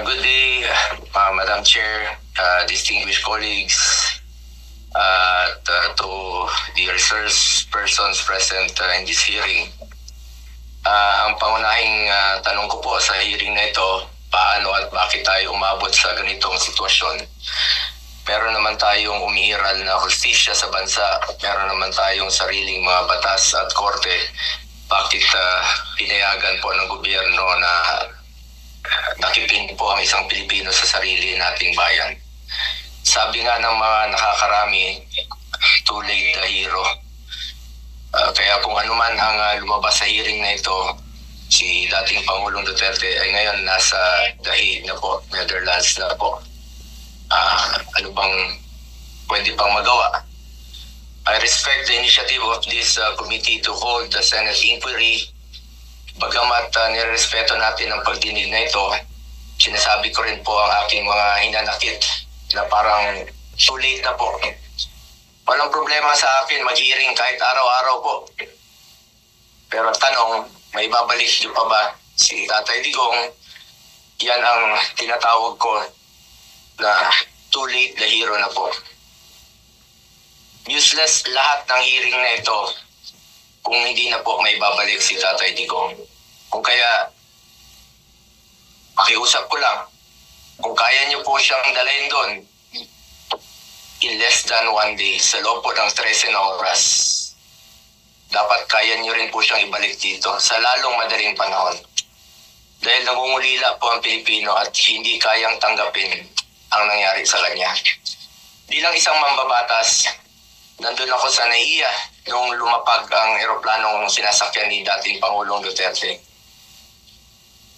Good day, Madam Chair, distinguished colleagues, to the resource persons present in this hearing. Ang pangunahing tanong ko po sa hearing na ito, paano at bakit tayo umabot sa ganitong sitwasyon? Meron naman tayong umiiral na hustisya sa bansa, meron naman tayong sariling mga batas at korte. Bakit pinayagan po ng gobyerno na nakipin po ang isang Pilipino sa sarili nating bayan? Sabi nga ng mga nakakarami, too late the hero. Kaya kung ano man ang lumabas sa hearing na ito, si dating Pangulong Duterte ay ngayon nasa The Hague na po, Netherlands na po. Ano bang pwede pang magawa? I respect the initiative of this committee to hold the Senate inquiry. Bagamat nirespeto natin ang pagdinig na ito, sinasabi ko rin po ang aking mga hinanakit na parang too late na po. Walang problema sa akin mag-hearing kahit araw-araw po. Pero tanong, may babalik niyo pa ba si Tatay Digong? Yan ang tinatawag ko na too late the hero na po. Useless lahat ng hearing na ito kung hindi na po may babalik si Tatay Digong. Kung kaya, pakiusap ko lang, kung kaya niyo po siyang dalhin doon in less than 1 day, sa loob po ng 13 na oras, dapat kaya niyo rin po siyang ibalik dito sa lalong madaling panahon. Dahil nangungulila po ang Pilipino at hindi kayang tanggapin ang nangyari sa kanya. Bilang isang mambabatas, nandun ako sa NAIA nung lumapag ang eroplanong sinasakyan ni dating Pangulong Duterte.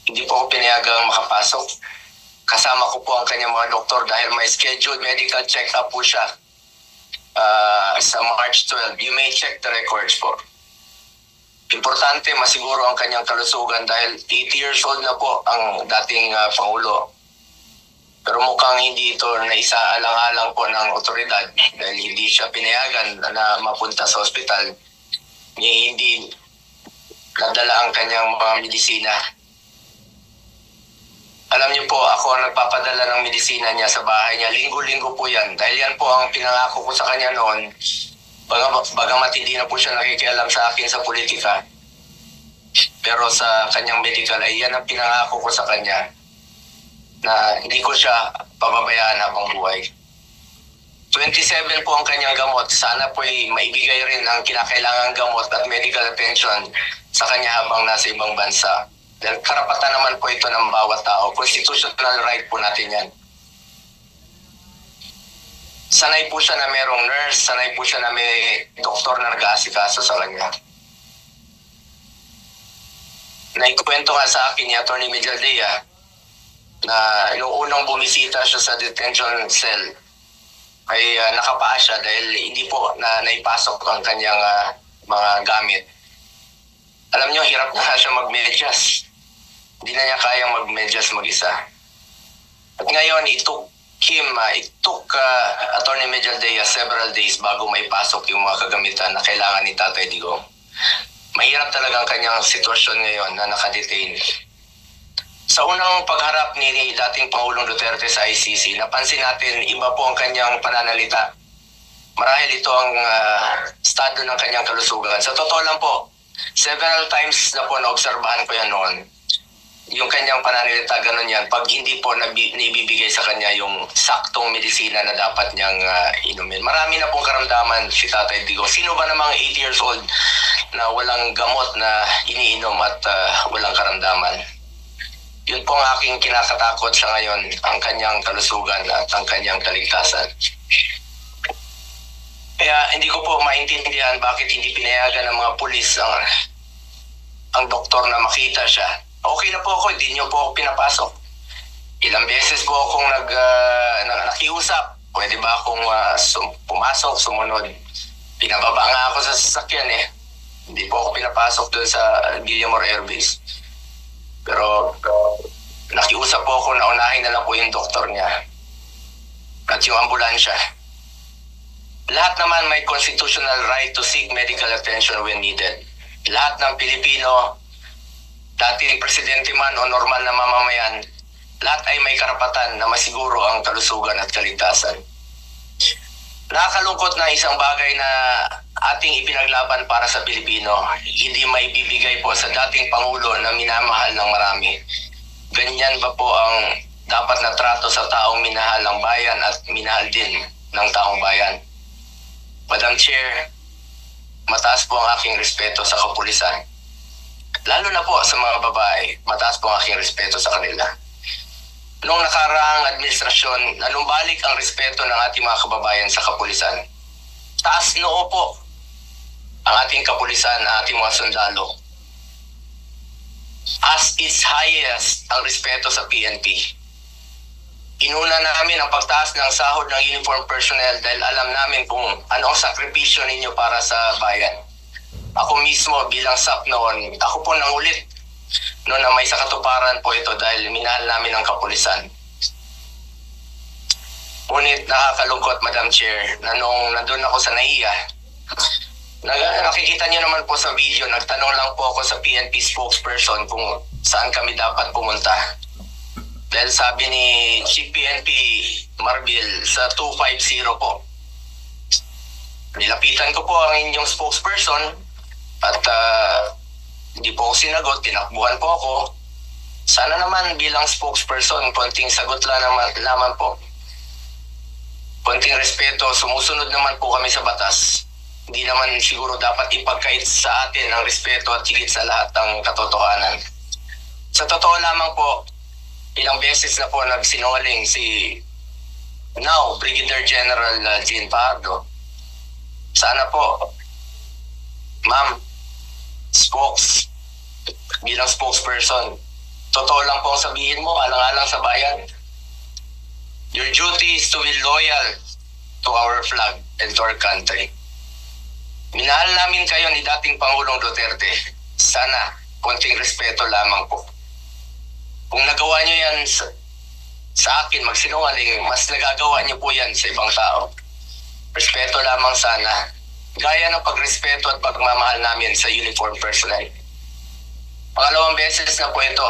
Hindi po ako pinayagang makapasok. Kasama ko po ang kanyang mga doktor dahil may scheduled medical check-up po siya sa March 12. You may check the records po. Importante masiguro ang kanyang kalusugan dahil 80 years old na po ang dating Pangulo. Pero mukhang hindi ito naisaalang-alang po ng otoridad dahil hindi siya pinayagan na mapunta sa ospital. Hindi nadala ang kanyang mga medisina. Alam niyo po, ako ang nagpapadala ng medisina niya sa bahay niya. Linggo-linggo po yan. Dahil yan po ang pinangako ko sa kanya noon. Bagamat hindi na po siya nakikialam sa akin sa politika. Pero sa kanyang medical ay yan ang pinangako ko sa kanya na hindi ko siya pababayaan habang buhay. 27 po ang kanyang gamot. Sana po ay maibigay rin ang kinakailangang gamot at medical attention sa kanya habang nasa ibang bansa. Dahil karapatan naman po ito ng bawat tao. Constitutional right po natin yan. Sanay po siya na merong nurse, sanay po siya na may doktor na nag-aasikaso sa kanya. Naikwento nga sa akin ni Atty. Medialdea na yung unang bumisita siya sa detention cell ay nakapaa siya dahil hindi po na naipasok ang kanyang mga gamit. Alam niyo, hirap na siya mag-medyas. Hindi na niya kayang mag-medyas mag-isa. At ngayon, it took Atty. Medialdea several days bago maipasok yung mga kagamitan na kailangan ni Tatay Digong. Mahirap talaga ang kanyang sitwasyon ngayon na nakadetain. Sa unang pagharap ni dating Pangulong Duterte sa ICC, napansin natin iba po ang kanyang pananalita. Marahil ito ang estado ng kanyang kalusugan. Sa totoo lang po, several times na po naobserbahan ko yan noon. Yung kanyang pananalita, ganun yan. Pag hindi po nabibigay sa kanya yung saktong medisina na dapat niyang inumin. Marami na pong karamdaman si Tatay Digong. Sino ba namang 80 years old na walang gamot na iniinom at walang karamdaman? Yun po ang aking kinakatakot sa ngayon, ang kanyang kalusugan at ang kanyang kaligtasan. Kaya hindi ko po maintindihan bakit hindi pinayagan ng mga pulis ang doktor na makita siya. Okay na po ako, hindi niyo po ako pinapasok. Ilang beses po akong nakiusap. Pwede ba akong pumasok, sumunod? Pinababa nga ako sa sasakyan eh. Hindi po ako pinapasok doon sa Guillemor Air Base. Pero nakiusap po ako na unahin na lang po yung doktor niya at yung ambulansya. Lahat naman may constitutional right to seek medical attention when needed. Lahat ng Pilipino, dating presidente man o normal na mamamayan, lahat ay may karapatan na masiguro ang kalusugan at kaligtasan. Nakakalungkot na isang bagay na ating ipinaglaban para sa Pilipino, hindi maibibigay po sa dating Pangulo na minamahal ng marami. Ganyan ba po ang dapat na trato sa taong minahal ng bayan at minahal din ng taong bayan? Madam Chair, mataas po ang aking respeto sa kapulisan. Lalo na po sa mga babae, mataas po ang aking respeto sa kanila. Noong nakaraang administrasyon, nanumbalik ang respeto ng ating mga kababayan sa kapulisan. Taas noo po ang ating kapulisan, ang ating mga sundalo. As its highest ang respeto sa PNP. Inuna namin ang pagtaas ng sahod ng uniform personnel dahil alam namin kung ano ang sakripisyo ninyo para sa bayan. Ako mismo bilang SAP noon, ako po nangulit noon na may sakatuparan po ito dahil minahal namin ang kapulisan. Ngunit nakakalungkot, Madam Chair, na nung nandun ako sa NAIA, nakikita niyo naman po sa video, nagtanong lang po ako sa PNP spokesperson kung saan kami dapat pumunta. Dahil sabi ni Chief PNP Marbil sa 250 po. Nilapitan ko po ang inyong spokesperson at hindi po ako sinagot, tinakbuhan po ako. Sana naman bilang spokesperson, konting sagot lang naman po. Konting respeto, sumusunod naman po kami sa batas. Hindi naman siguro dapat ipagkait sa atin ang respeto at higit sa lahat ng katotohanan. Sa totoo lamang po, ilang beses na po nagsinungaling si now Brigadier General Jean Pardo. Sana po, ma'am, bilang spokesperson, totoo lang po ang sabihin mo, alang-alang sa bayan. Your duty is to be loyal to our flag and to our country. Minahal namin kayo ni dating Pangulong Duterte. Sana, konting respeto lamang po. Kung nagawa nyo yan sa akin, magsinungaling, mas nagagawa nyo po yan sa ibang tao. Respeto lamang sana. Gaya ng pagrespeto at pagmamahal namin sa uniform personnel. Pangalawang beses na po ito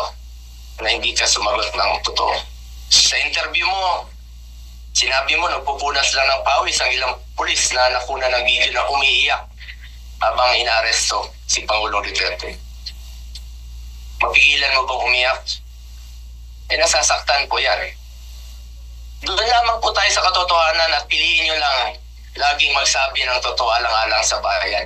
na hindi ka sumagot ng totoo. Sa interview mo, sinabi mo nagpupunas lang ng pawis ang ilang pulis na nakuna ng video na umiiyak habang inaaresto si Pangulong Duterte. Mapigilan mo bang umiyak? Nasasaktan po yan. Doon lamang po tayo sa katotohanan at piliin nyo lang laging magsabi ng totoo alang-alang sa bayan.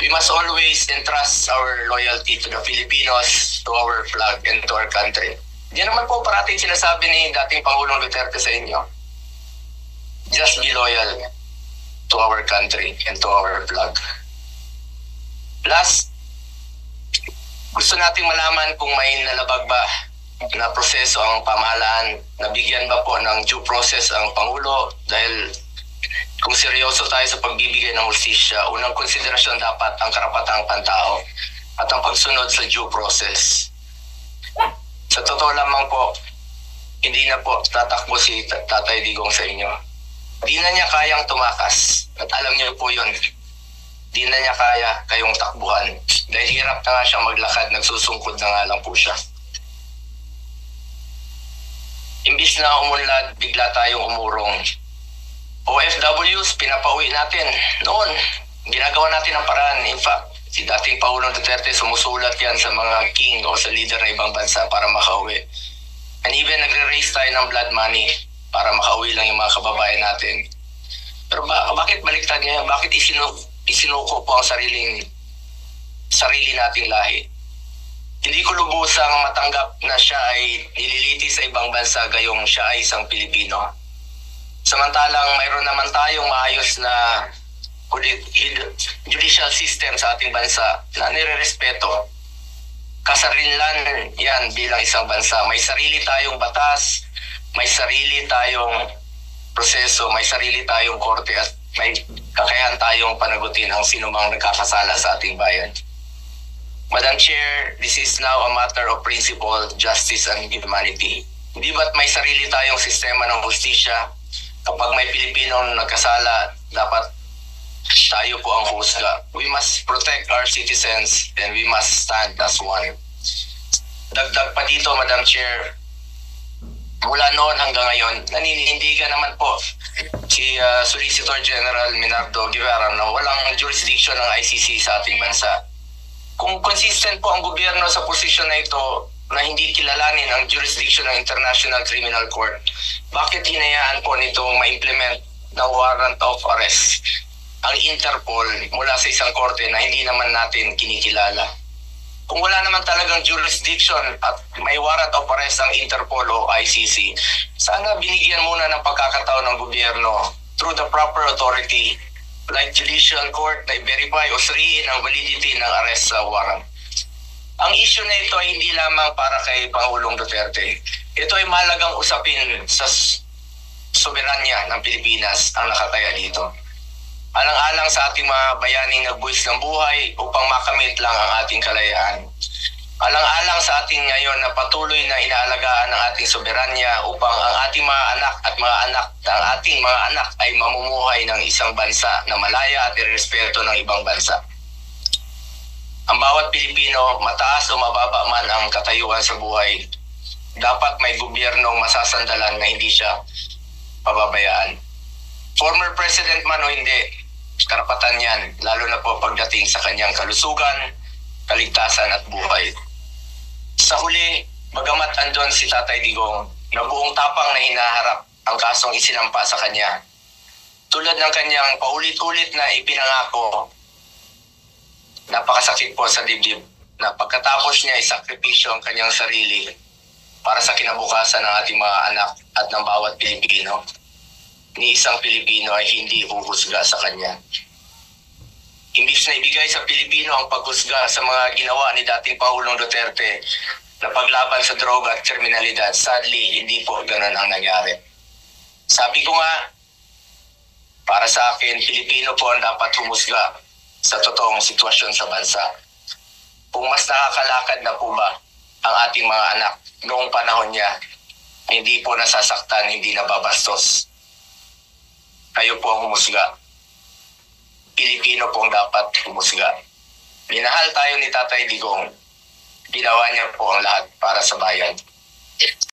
We must always entrust our loyalty to the Filipinos, to our flag, and to our country. Diyan naman po parating sinasabi ni dating Pangulong Duterte sa inyo. Just be loyal to our country and to our flag. Last, gusto nating malaman kung may nalabag ba na proseso ang pamahalaan, nabigyan ba po ng due process ang Pangulo dahil kung seryoso tayo sa pagbibigay ng hustisya, unang konsiderasyon dapat ang karapatang pantao at ang pagsunod sa due process. Sa totoo lamang po, hindi na po tatakbo si Tatay Digong sa inyo. Di na niya kayang tumakas at alam niyo po yun. Di na niya kaya kayong takbuhan dahil hirap na nga siya maglakad, nagsusungkod na nga lang po siya. Imbis na umunlad, bigla tayong umurong. OFWs, pinapauwi natin. Noon, ginagawa natin ang paraan. In fact, si dating Pangulong Duterte sumusulat yan sa mga king o sa leader ng ibang bansa para makauwi. And even nagre-raise tayo ng blood money para makauwi lang yung mga kababayan natin. Pero bakit baliktad niya? Bakit isinuko po ang sarili nating lahi? Hindi ko lubusang matanggap na siya ay nililiti sa ibang bansa gayong siya ay isang Pilipino. Samantalang mayroon naman tayong maayos na judicial system sa ating bansa na nire-respeto. Kasarinlan yan bilang isang bansa. May sarili tayong batas, may sarili tayong proseso, may sarili tayong korte at may kakayahan tayong panagutin ang sinumang nagkakasala sa ating bayan. Madam Chair, this is now a matter of principle, justice, and humanity. Hindi ba't may sarili tayong sistema ng hustisya? Kapag may Pilipinong nagkasala, dapat tayo po ang husga. We must protect our citizens and we must stand as one. Dagdag pa dito, Madam Chair, Mula noon hanggang ngayon, naninindigan naman po si Solicitor General Minardo Guevara na walang jurisdiction ng ICC sa ating bansa. Kung consistent po ang gobyerno sa posisyon na ito na hindi kilalanin ang jurisdiction ng International Criminal Court, bakit hinayaan po nitong ma-implement na warrant of arrest ang Interpol mula sa isang korte na hindi naman natin kinikilala? Kung wala naman talagang jurisdiction at may warrant of arrest ang Interpol o ICC, sana binigyan muna ng pagkakataon ng gobyerno through the proper authority like judicial court na i-verify o suriin ang validity ng arrest warrant. Ang issue na ito ay hindi lamang para kay Pangulong Duterte. Ito ay mahalagang usapin sa soberanya ng Pilipinas ang nakataya dito. Alang-alang sa ating mga bayaning nagbuwis ng buhay upang makamit lang ang ating kalayaan. Alang-alang sa ating ngayon na patuloy na inaalagaan ng ating soberanya upang ang ating mga anak at ang ating mga anak ay mamumuhay ng isang bansa na malaya at irespeto ng ibang bansa. Ang bawat Pilipino, mataas o mababa man ang katayuan sa buhay, dapat may gobyernong masasandalan na hindi siya pababayaan. Former president man o hindi, karapatan yan, lalo na po pagdating sa kanyang kalusugan, kaligtasan at buhay. Sa huli, bagamat andon si Tatay Digong na buong tapang na hinaharap ang kasong isinampa sa kanya, tulad ng kanyang paulit-ulit na ipinangako, napakasakit po sa dibdib na pagkatapos niya isakripisyo ang kanyang sarili para sa kinabukasan ng ating mga anak at ng bawat Pilipino, ni isang Pilipino ay hindi huhusga sa kanya. Imbis na ibigay sa Pilipino ang paghusga sa mga ginawa ni dating Pangulong Duterte na paglaban sa droga at kriminalidad, sadly, hindi po ganun ang nangyari. Sabi ko nga, para sa akin, Pilipino po ang dapat humusga sa totoong sitwasyon sa bansa. Kung mas nakakalakad na po ba ang ating mga anak noong panahon niya, hindi po nasasaktan, hindi nababastos. Kayo po ang humusga. Pilipino po ang dapat humusga. Minahal tayo ni Tatay Digong. Ginawa niya po ang lahat para sa bayan.